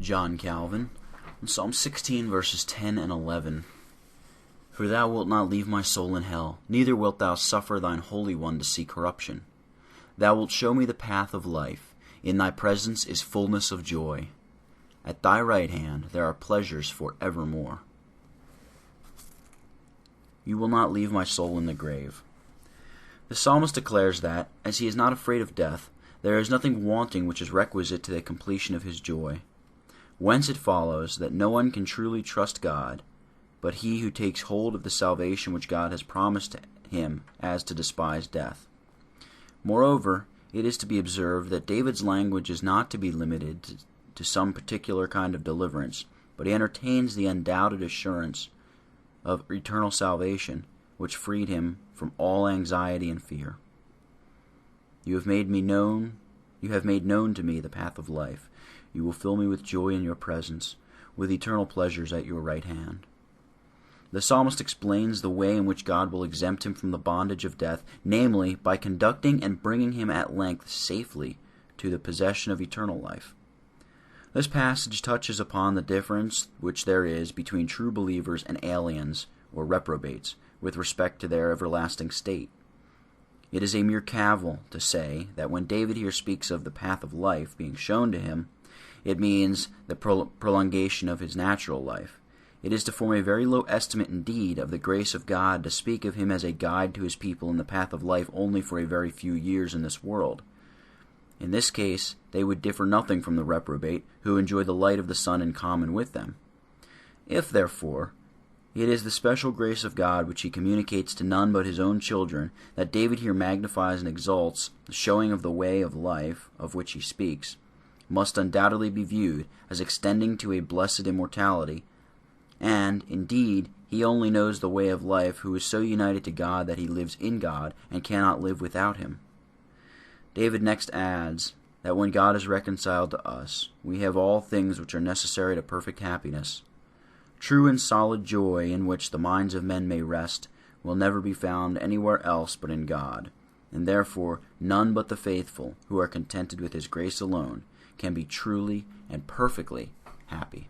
John Calvin, in Psalm 16, verses 10 and 11. For thou wilt not leave my soul in hell, neither wilt thou suffer thine Holy One to see corruption. Thou wilt show me the path of life. In thy presence is fulness of joy. At thy right hand there are pleasures for evermore. You will not leave my soul in the grave. The psalmist declares that, as he is not afraid of death, there is nothing wanting which is requisite to the completion of his joy. Whence it follows that no one can truly trust God, but he who takes hold of the salvation which God has promised to him as to despise death. Moreover, it is to be observed that David's language is not to be limited to some particular kind of deliverance, but he entertains the undoubted assurance of eternal salvation, which freed him from all anxiety and fear. You have made known to me the path of life. You will fill me with joy in your presence, with eternal pleasures at your right hand. The psalmist explains the way in which God will exempt him from the bondage of death, namely, by conducting and bringing him at length safely to the possession of eternal life. This passage touches upon the difference which there is between true believers and aliens, or reprobates, with respect to their everlasting state. It is a mere cavil to say that when David here speaks of the path of life being shown to him, it means the prolongation of his natural life. It is to form a very low estimate indeed of the grace of God to speak of him as a guide to his people in the path of life only for a very few years in this world. In this case, they would differ nothing from the reprobate, who enjoy the light of the sun in common with them. If, therefore, it is the special grace of God which he communicates to none but his own children, that David here magnifies and exalts, the showing of the way of life, of which he speaks, must undoubtedly be viewed as extending to a blessed immortality, and, indeed, he only knows the way of life who is so united to God that he lives in God and cannot live without him. David next adds that when God is reconciled to us, we have all things which are necessary to perfect happiness. True and solid joy in which the minds of men may rest will never be found anywhere else but in God, and therefore none but the faithful, who are contented with his grace alone, can be truly and perfectly happy.